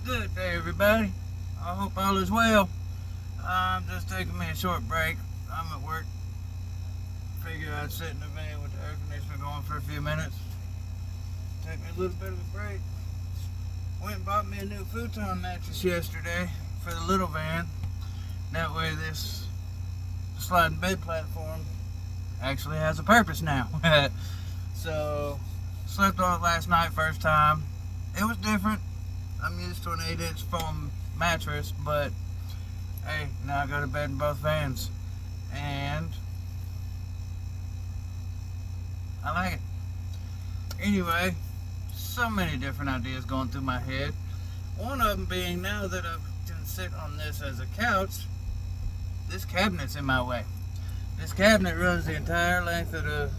Good day, everybody. I hope all is well. I'm just taking me a short break. I'm at work. Figured I'd sit in the van with the air conditioner going for a few minutes. Take me a little bit of a break. Went and bought me a new futon mattress yesterday for the little van. That way this sliding bed platform actually has a purpose now. So, slept on it last night first time. It was different. I'm used to an 8-inch foam mattress, but hey, now I go to bed in both vans. And I like it. Anyway, so many different ideas going through my head. One of them being, now that I can sit on this as a couch, this cabinet's in my way. This cabinet runs the entire length of the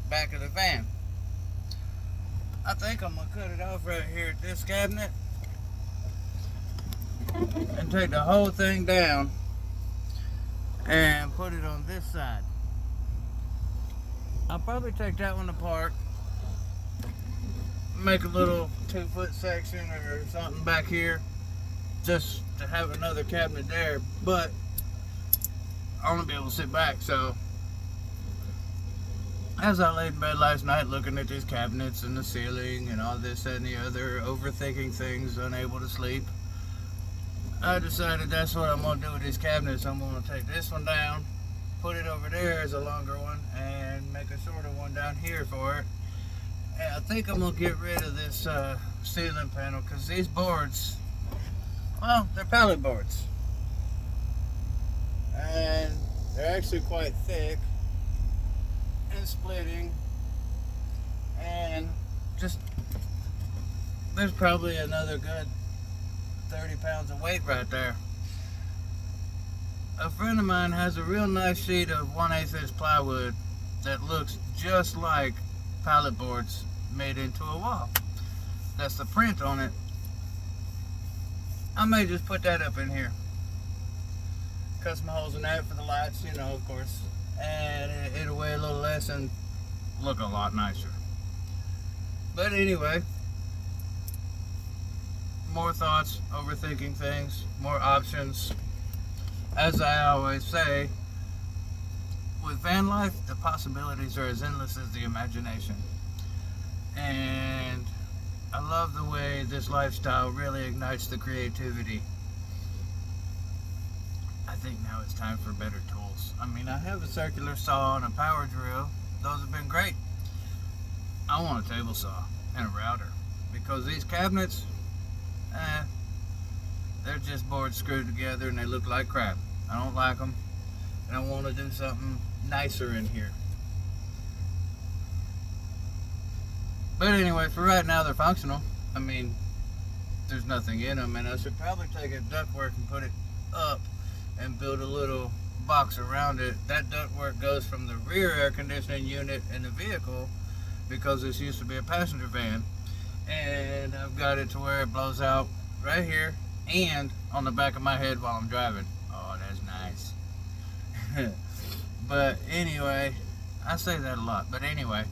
back of the van. I think I'm going to cut it off right here at this cabinet and take the whole thing down and put it on this side. I'll probably take that one apart, make a little 2-foot section or something back here just to have another cabinet there, but I want to be able to sit back. So as I laid in bed last night looking at these cabinets and the ceiling and all this and the other, overthinking things, unable to sleep, I decided that's what I'm going to do with these cabinets. I'm going to take this one down, put it over there as a longer one, and make a shorter one down here for it. And I think I'm going to get rid of this ceiling panel, because these boards, well, they're pallet boards. And they're actually quite thick and splitting. And just, there's probably another good 30 pounds of weight right there. A friend of mine has a real nice sheet of 1/8 inch plywood that looks just like pallet boards made into a wall. That's the print on it. I may just put that up in here. Cut some holes in that for the lights, you know, of course. And it'll weigh a little less and look a lot nicer. But anyway, more thoughts, overthinking things, more options. As I always say, with van life, the possibilities are as endless as the imagination. And I love the way this lifestyle really ignites the creativity. I think now it's time for better tools. I mean, I have a circular saw and a power drill. Those have been great. I want a table saw and a router, because these cabinets, they're just boards screwed together and they look like crap. I don't like them, and I want to do something nicer in here. But anyway, for right now, they're functional. I mean, there's nothing in them, and I should probably take a ductwork and put it up and build a little box around it. That ductwork goes from the rear air conditioning unit in the vehicle, because this used to be a passenger van, and I've got it to where it blows out right here and on the back of my head while I'm driving. Oh, that's nice. But anyway, I say that a lot, but anyway,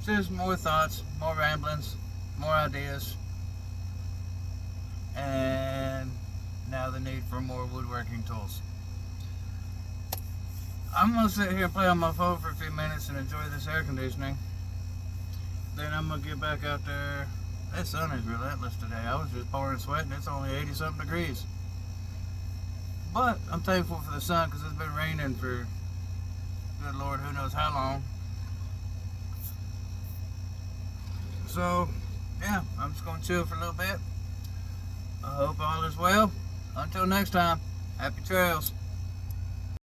just more thoughts, more ramblings, more ideas, and now the need for more woodworking tools. I'm going to sit here and play on my phone for a few minutes and enjoy this air conditioning. Then I'm going to get back out there. That sun is relentless today. I was just pouring sweat and it's only 80-something degrees. But I'm thankful for the sun, because it's been raining for, good Lord, who knows how long. So, yeah, I'm just going to chill for a little bit. I hope all is well. Until next time, happy trails.